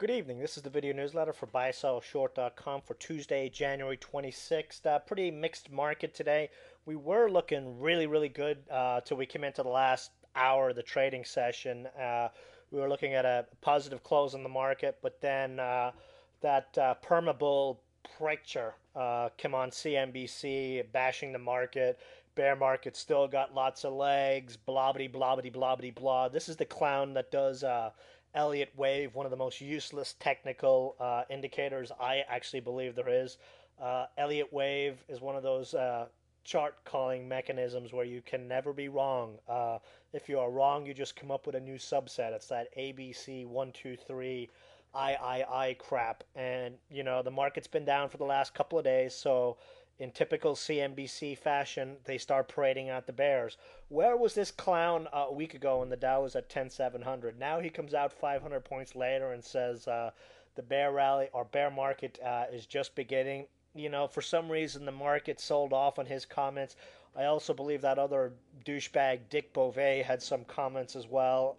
Good evening. This is the video newsletter for buysellshort.com for Tuesday, January 26th. Pretty mixed market today. We were looking really good till we came into the last hour of the trading session. We were looking at a positive close in the market, but then that permabull preacher came on CNBC bashing the market. Bear market still got lots of legs, blah blah blah blah blah blah blah. This is the clown that does Elliott wave, one of the most useless technical indicators I actually believe there is. Elliott wave is one of those chart calling mechanisms where you can never be wrong. If you are wrong, you just come up with a new subset. It's that ABC 123 I crap. And the market's been down for the last couple of days, so in typical CNBC fashion, they start parading out the bears. Where was this clown a week ago when the Dow was at 10,700? Now he comes out 500 points later and says the bear rally or bear market is just beginning. For some reason, the market sold off on his comments. I also believe that other douchebag Dick Beauvais had some comments as well.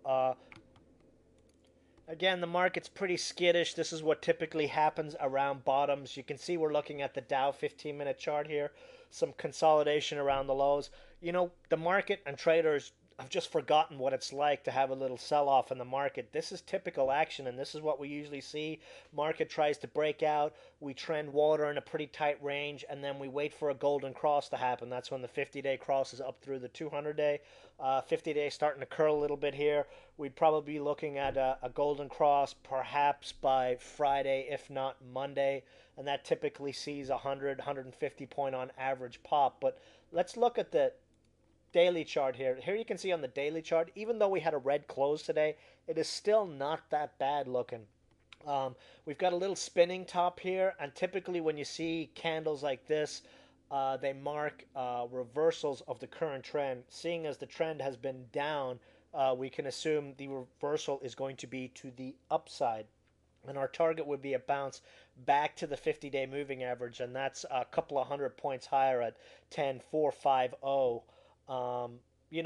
Again, the market's pretty skittish. This is what typically happens around bottoms. You can see we're looking at the Dow 15-minute chart here. Some consolidation around the lows. The market and traders have just forgotten what it's like to have a little sell-off in the market. This is typical action, and this is what we usually see. Market tries to break out. We trend water in a pretty tight range, and then we wait for a golden cross to happen. That's when the 50-day crosses up through the 200-day. 50-day starting to curl a little bit here. We'd probably be looking at a golden cross perhaps by Friday, if not Monday, and that typically sees 100, 150 point on average pop. But let's look at the daily chart here. Here you can see on the daily chart, even though we had a red close today, it is still not that bad looking. We've got a little spinning top here, and typically when you see candles like this, they mark reversals of the current trend. Seeing as the trend has been down, we can assume the reversal is going to be to the upside. And our target would be a bounce back to the 50-day moving average, and that's a couple of hundred points higher at 10,450.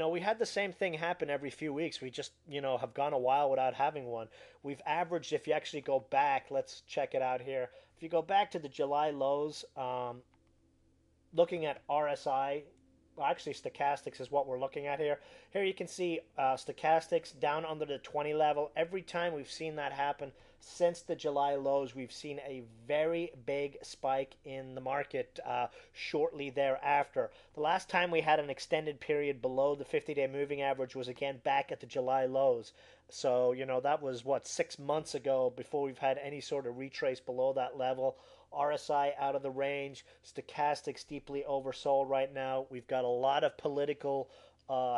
We had the same thing happen every few weeks. We just, have gone a while without having one. We've averaged, if you actually go back, let's check it out here. If you go back to the July lows, looking at RSI, well, actually stochastics is what we're looking at here. Here you can see stochastics down under the 20 level. Every time we've seen that happen since the July lows, we've seen a very big spike in the market shortly thereafter. The last time we had an extended period below the 50-day moving average was again back at the July lows. So, that was, 6 months ago before we've had any sort of retrace below that level. RSI out of the range, stochastics deeply oversold right now. We've got a lot of political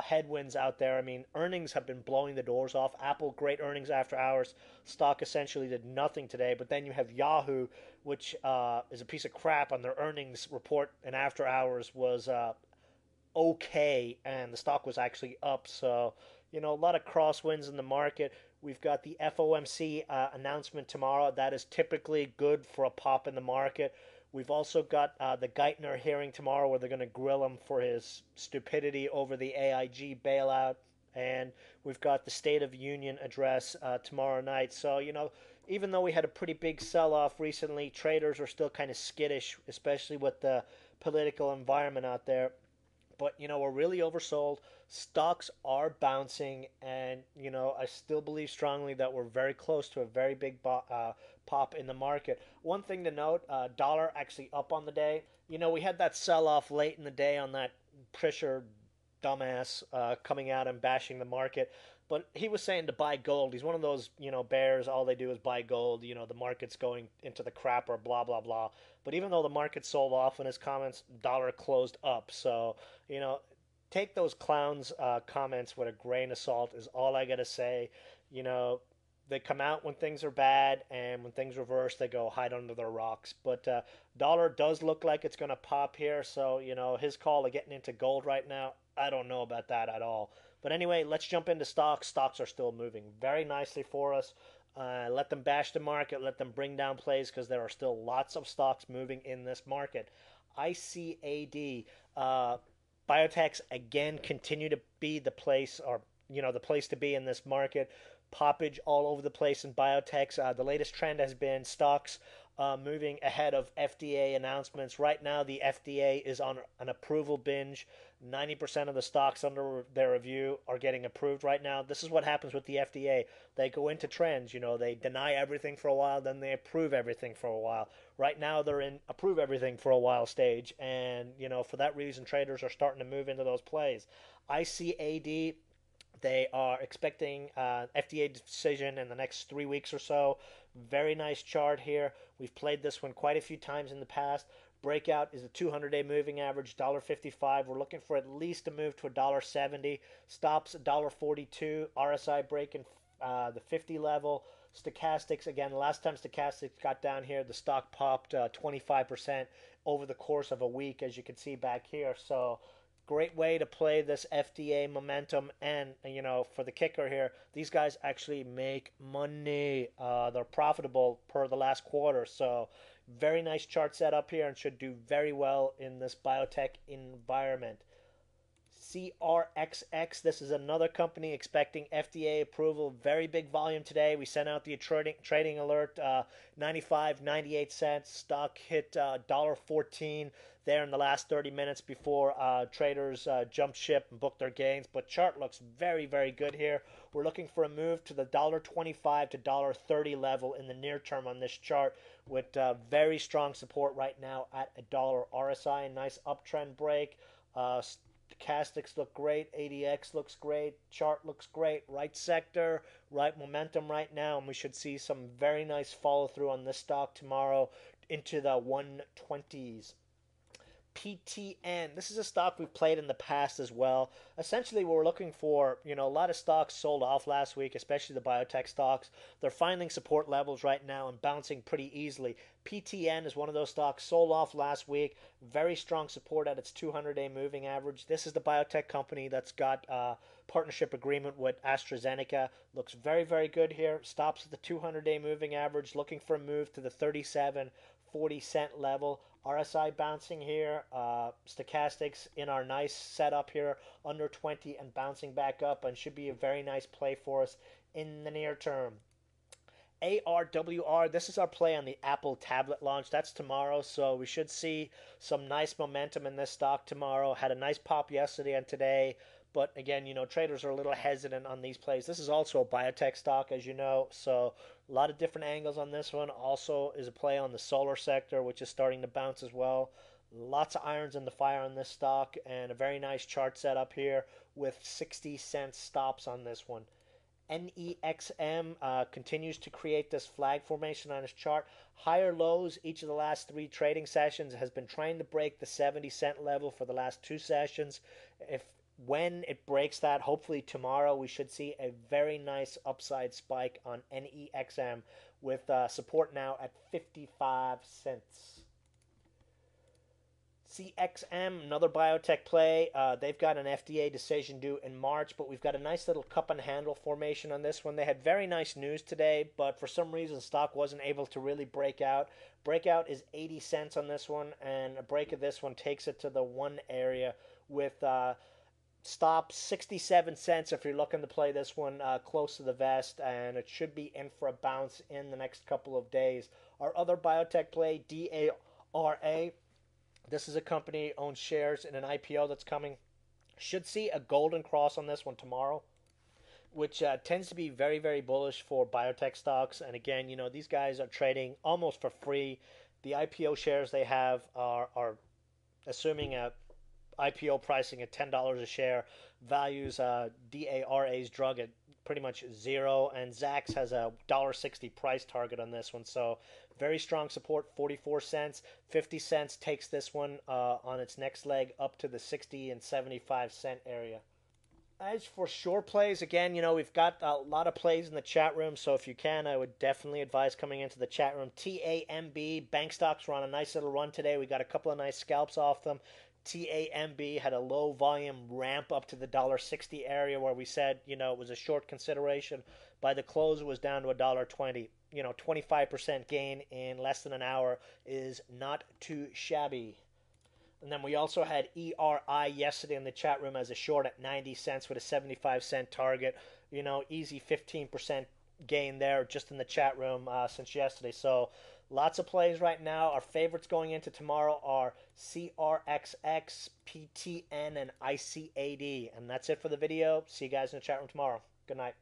headwinds out there. I mean, earnings have been blowing the doors off. Apple, great earnings after hours. Stock essentially did nothing today. But then you have Yahoo, which is a piece of crap on their earnings report, and after hours was okay, and the stock was actually up. So, a lot of crosswinds in the market. We've got the FOMC announcement tomorrow. That is typically good for a pop in the market. We've also got the Geithner hearing tomorrow where they're going to grill him for his stupidity over the AIG bailout. And we've got the State of Union address tomorrow night. So, even though we had a pretty big sell-off recently, traders are still kind of skittish, especially with the political environment out there. But, we're really oversold. Stocks are bouncing, and, I still believe strongly that we're very close to a very big pop in the market. One thing to note, dollar actually up on the day. We had that sell-off late in the day on that Prisher dumbass coming out and bashing the market. But he was saying to buy gold. He's one of those, bears, all they do is buy gold. The market's going into the crap or blah, blah, blah. But even though the market sold off in his comments, dollar closed up. So, take those clowns' comments with a grain of salt is all I got to say. They come out when things are bad, and when things reverse, they go hide under their rocks. But dollar does look like it's going to pop here. So, his call of getting into gold right now, I don't know about that at all. But anyway, let's jump into stocks. Stocks are still moving very nicely for us. Let them bash the market. Let them bring down plays because there are still lots of stocks moving in this market. ICAD, biotechs again continue to be the place, or the place to be in this market. poppage all over the place in biotechs. The latest trend has been stocks moving ahead of FDA announcements. Right now, the FDA is on an approval binge. 90% of the stocks under their review are getting approved right now. This is what happens with the FDA. They go into trends, they deny everything for a while, then they approve everything for a while. Right now, they're in approve everything for a while stage, and for that reason, traders are starting to move into those plays. ICAD, they are expecting FDA decision in the next 3 weeks or so. Very nice chart here. We've played this one quite a few times in the past. Breakout is a 200-day moving average, $1.55. We're looking for at least a move to $1.70. Stops $1.42. RSI breaking the 50 level. Stochastics, again, last time Stochastics got down here, the stock popped 25% over the course of a week, as you can see back here. So great way to play this FDA momentum. And for the kicker here, these guys actually make money. They're profitable per the last quarter. So very nice chart set up here and should do very well in this biotech environment. CRXX, this is another company expecting FDA approval. Very big volume today. We sent out the trading alert, 95, 98 cents. Stock hit $1.14 there in the last 30 minutes before traders jumped ship and booked their gains. But chart looks very, very good here. We're looking for a move to the $1.25 to $1.30 level in the near term on this chart, with very strong support right now at $1. RSI, nice uptrend break. Stochastics look great. ADX looks great. Chart looks great. Right sector, right momentum right now. And we should see some very nice follow through on this stock tomorrow into the 120s. PTN. This is a stock we've played in the past as well. Essentially, we're looking for, a lot of stocks sold off last week, especially the biotech stocks. They're finding support levels right now and bouncing pretty easily. PTN is one of those stocks sold off last week. Very strong support at its 200-day moving average. This is the biotech company that's got a partnership agreement with AstraZeneca. Looks very, very good here. Stops at the 200-day moving average. Looking for a move to the 37.40 level. RSI bouncing here. Stochastics in our nice setup here under 20 and bouncing back up, and should be a very nice play for us in the near term. ARWR, this is our play on the Apple tablet launch. That's tomorrow, so we should see some nice momentum in this stock tomorrow. Had a nice pop yesterday and today, but again, traders are a little hesitant on these plays. This is also a biotech stock, as you know, so a lot of different angles on this one. Also is a play on the solar sector, which is starting to bounce as well. Lots of irons in the fire on this stock, and a very nice chart set up here with 60-cent stops on this one. NEXM continues to create this flag formation on its chart. Higher lows each of the last 3 trading sessions, has been trying to break the 70-cent level for the last 2 sessions. When it breaks that, hopefully tomorrow, we should see a very nice upside spike on NEXM with support now at 55 cents. CXM, another biotech play. They've got an FDA decision due in March, but we've got a nice little cup and handle formation on this one. They had very nice news today, but for some reason, stock wasn't able to really break out. Breakout is 80 cents on this one, and a break of this one takes it to the 1 area with stop 67 cents if you're looking to play this one close to the vest, and it should be in for a bounce in the next couple of days. Our other biotech play, DARA, this is a company owns shares in an IPO that's coming. Should see a golden cross on this one tomorrow, which tends to be very, very bullish for biotech stocks. And again, these guys are trading almost for free. The IPO shares they have are assuming a IPO pricing at $10 a share, values DARA's drug at pretty much 0, and Zacks has a $1.60 price target on this one. So very strong support, 44 cents. 50 cents takes this one on its next leg up to the 60 and 75 cent area. As for short plays, again, we've got a lot of plays in the chat room, so if you can, I would definitely advise coming into the chat room. TAMB, bank stocks were on a nice little run today. We got a couple of nice scalps off them. TAMB had a low volume ramp up to the $1.60 area where we said, it was a short consideration. By the close, it was down to $1.20. 25% gain in less than an hour is not too shabby. And then we also had ERI yesterday in the chat room as a short at 90 cents with a 75-cent target. you know, easy 15% gain there just in the chat room since yesterday. So lots of plays right now. Our favorites going into tomorrow are CRXX, PTN, and ICAD. And that's it for the video. See you guys in the chat room tomorrow. Good night.